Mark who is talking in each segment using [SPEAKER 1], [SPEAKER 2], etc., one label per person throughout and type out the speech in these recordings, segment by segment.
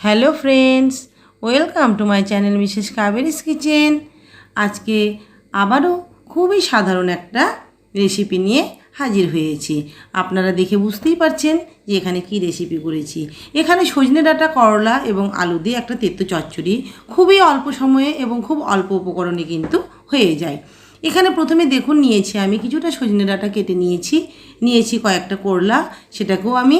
[SPEAKER 1] Hello friends, welcome to my channel Mrs Kaberi's kitchen. আজকে আবারও খুবই সাধারণ একটা রেসিপি নিয়ে হাজির হয়েছি। আপনারা দেখে বুঝতেই পারছেন যে এখানে কি রেসিপি করেছি। এখানে সজনে ডাঁটা, করলা এবং আলু দিয়ে একটা তেতো চচ্চড়ি খুবই অল্প সময়ে এবং খুব অল্প উপকরণে কিন্তু হয়ে যায়। এখানে প্রথমে দেখুন নিয়েছি আমি কিছুটা সজনে ডাঁটা কেটে নিয়েছি কয়েকটা করলা, সেটাকেও আমি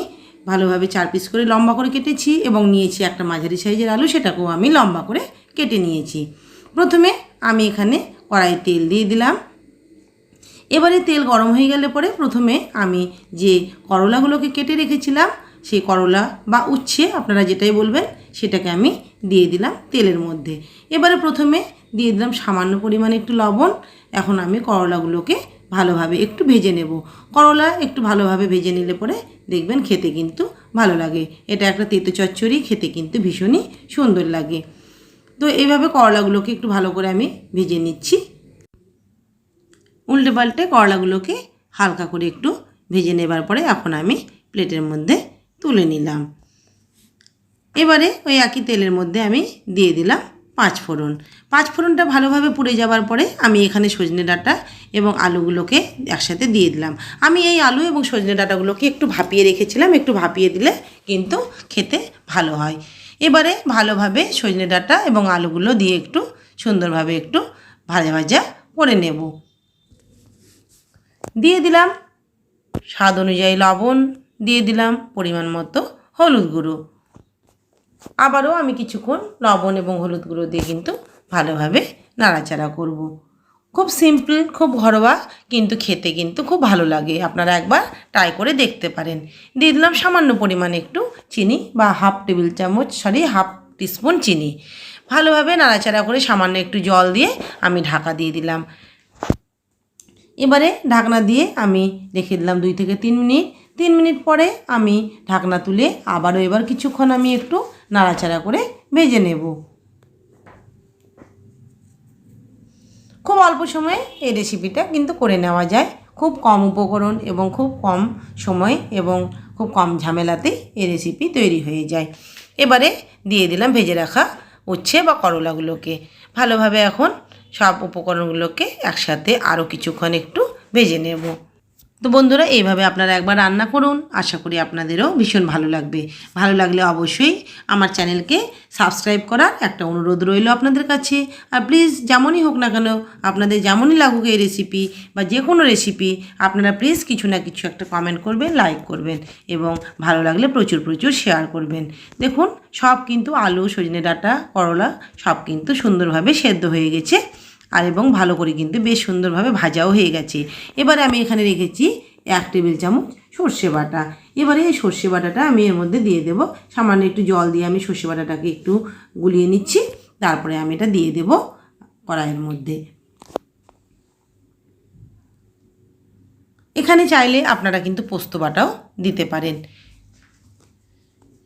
[SPEAKER 1] ভালোভাবে 4 পিস করে লম্বা করে কেটেছি এবং নিয়েছি একটা মাঝারি সাইজের আলু, সেটাকেও আমি লম্বা করে কেটে নিয়েছি। প্রথমে আমি এখানে কড়াই তেল দিয়ে দিলাম। এবারে তেল গরম হয়ে গেলে পরে প্রথমে আমি যে করলাগুলোকে কেটে রেখেছিলাম, সেই করলা বা উচ্ছে আপনারা যেটাই বলবেন সেটাকে আমি দিয়ে দিলাম তেলের মধ্যে। এবারে প্রথমে দিয়ে দিলাম সামান্য পরিমাণে একটু লবণ। এখন আমি করলাগুলোকে ভালোভাবে একটু ভেজে নেব। করলা একটু ভালোভাবে ভেজে নিলে পরে দেখবেন খেতে কিন্তু ভালো লাগে। এটা একটা তেতো চচ্চড়ি, খেতে কিন্তু ভীষণই সুন্দর লাগে। তো এইভাবে করলাগুলোকে একটু ভালো করে আমি ভেজে নিচ্ছি। উল্টে পাল্টে করলাগুলোকে হালকা করে একটু ভেজে নেবার পরে এখন আমি প্লেটের মধ্যে তুলে নিলাম। এবারে ওই একই তেলের মধ্যে আমি দিয়ে দিলাম 5 ফোড়ন। 5 ফোড়নটা ভালোভাবে পুড়ে যাবার পরে আমি এখানে সজনে ডাঁটা এবং আলুগুলোকে একসাথে দিয়ে দিলাম। আমি এই আলু এবং সজনে ডাঁটাগুলোকে একটু ভাপিয়ে রেখেছিলাম, একটু ভাপিয়ে দিলে কিন্তু খেতে ভালো হয়। এবারে ভালোভাবে সজনে ডাঁটা এবং আলুগুলো দিয়ে একটু সুন্দরভাবে একটু ভাজা ভাজা করে নেব। দিয়ে দিলাম স্বাদ অনুযায়ী লবণ, দিয়ে দিলাম পরিমাণ মতো হলুদ গুঁড়ো। আবারও আমি কিছুক্ষণ লবণ এবং হলুদ গুঁড়ো দিয়ে কিন্তু ভালোভাবে নাড়াচাড়া করব। খুব সিম্পল, খুব ঘরোয়া, কিন্তু খেতে কিন্তু খুব ভালো লাগে। আপনারা একবার ট্রাই করে দেখতে পারেন। দিয়ে দিলাম সামান্য পরিমাণে একটু চিনি বা হাফ টিস্পুন চিনি। ভালোভাবে নাড়াচাড়া করে সামান্য একটু জল দিয়ে আমি ঢাকা দিয়ে দিলাম। এবারে ঢাকনা দিয়ে আমি রেখে দিলাম 2 থেকে 3 মিনিট। 3 মিনিট পরে আমি ঢাকনা তুলে আবারও এবার কিছুক্ষণ আমি একটু নাড়াচাড়া করে ভেজে নেব। খুব অল্প সময়ে এই রেসিপিটা কিন্তু করে নেওয়া যায়। খুব কম উপকরণ এবং খুব কম সময় এবং খুব কম ঝামেলাতেই এই রেসিপি তৈরি হয়ে যায়। এবারে দিয়ে দিলাম ভেজে রাখা উচ্ছে বা করলাগুলোকে। ভালোভাবে এখন সব উপকরণগুলোকে একসাথে আরও কিছুক্ষণ একটু ভেজে নেব। তো বন্ধুরা, এইভাবে আপনারা একবার রান্না করুন, আশা করি আপনাদেরও ভীষণ ভালো লাগবে। ভালো লাগলে অবশ্যই আমার চ্যানেলকে সাবস্ক্রাইব করার একটা অনুরোধ রইল আপনাদের কাছে। আর প্লিজ যেমনই হোক না কেন, আপনাদের যেমনই লাগুক এই রেসিপি বা যে কোনো রেসিপি, আপনারা প্লিজ কিছু না কিছু একটা কমেন্ট করবেন, লাইক করবেন এবং ভালো লাগলে প্রচুর প্রচুর শেয়ার করবেন। দেখুন সব কিন্তু আলু, সজনে ডাঁটা, করলা সব কিন্তু সুন্দরভাবে সেদ্ধ হয়ে গেছে আর এবং ভালো করে কিন্তু বেশ সুন্দরভাবে ভাজাও হয়ে গেছে। এবারে আমি এখানে রেখেছি 1 টেবিল চামচ সর্ষে বাটা। এবারে এই সর্ষে বাটাটা আমি এর মধ্যে দিয়ে দেব। সামান্য একটু জল দিয়ে আমি সর্ষে বাটাটাকে একটু গুলিয়ে নিচ্ছি, তারপরে আমি এটা দিয়ে দেব কড়াইয়ের মধ্যে। এখানে চাইলে আপনারা কিন্তু পোস্ত বাটাও দিতে পারেন।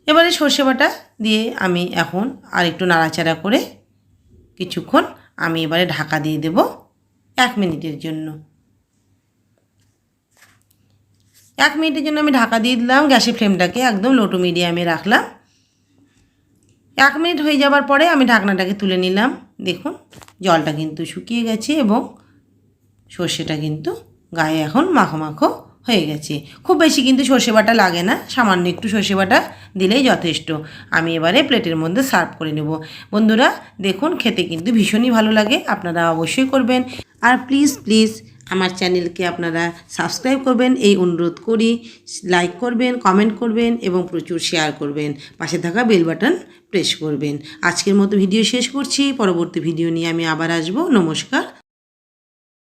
[SPEAKER 1] এবারে সর্ষে বাটা দিয়ে আমি এখন আর একটু নাড়াচাড়া করে কিছুক্ষণ আমি এবারে ঢাকা দিয়ে দেব 1 মিনিটের জন্য। 1 মিনিটের জন্য আমি ঢাকা দিয়ে দিলাম। গ্যাসের ফ্লেমটাকে একদম লো টু মিডিয়ামে রাখলাম। 1 মিনিট হয়ে যাবার পরে আমি ঢাকনাটাকে তুলে নিলাম। দেখুন জলটা কিন্তু শুকিয়ে গেছে এবং সর্ষেটা কিন্তু গায়ে এখন মাখো মাখো হয়ে গেছে। খুব বেশি কিন্তু সর্ষে বাটা লাগে না, সামান্য একটু সর্ষে বাটা দিলেই যথেষ্ট। আমি এবারে প্লেটের মধ্যে সার্ভ করে নেব। বন্ধুরা দেখুন খেতে কিন্তু ভীষণই ভালো লাগে, আপনারা অবশ্যই করবেন। আর প্লিজ প্লিজ আমার চ্যানেলকে আপনারা সাবস্ক্রাইব করবেন এই অনুরোধ করি। লাইক করবেন, কমেন্ট করবেন এবং প্রচুর শেয়ার করবেন। পাশে থাকা বেল বাটন প্রেস করবেন। আজকের মতো ভিডিও শেষ করছি। পরবর্তী ভিডিও নিয়ে আমি আবার আসবো। নমস্কার।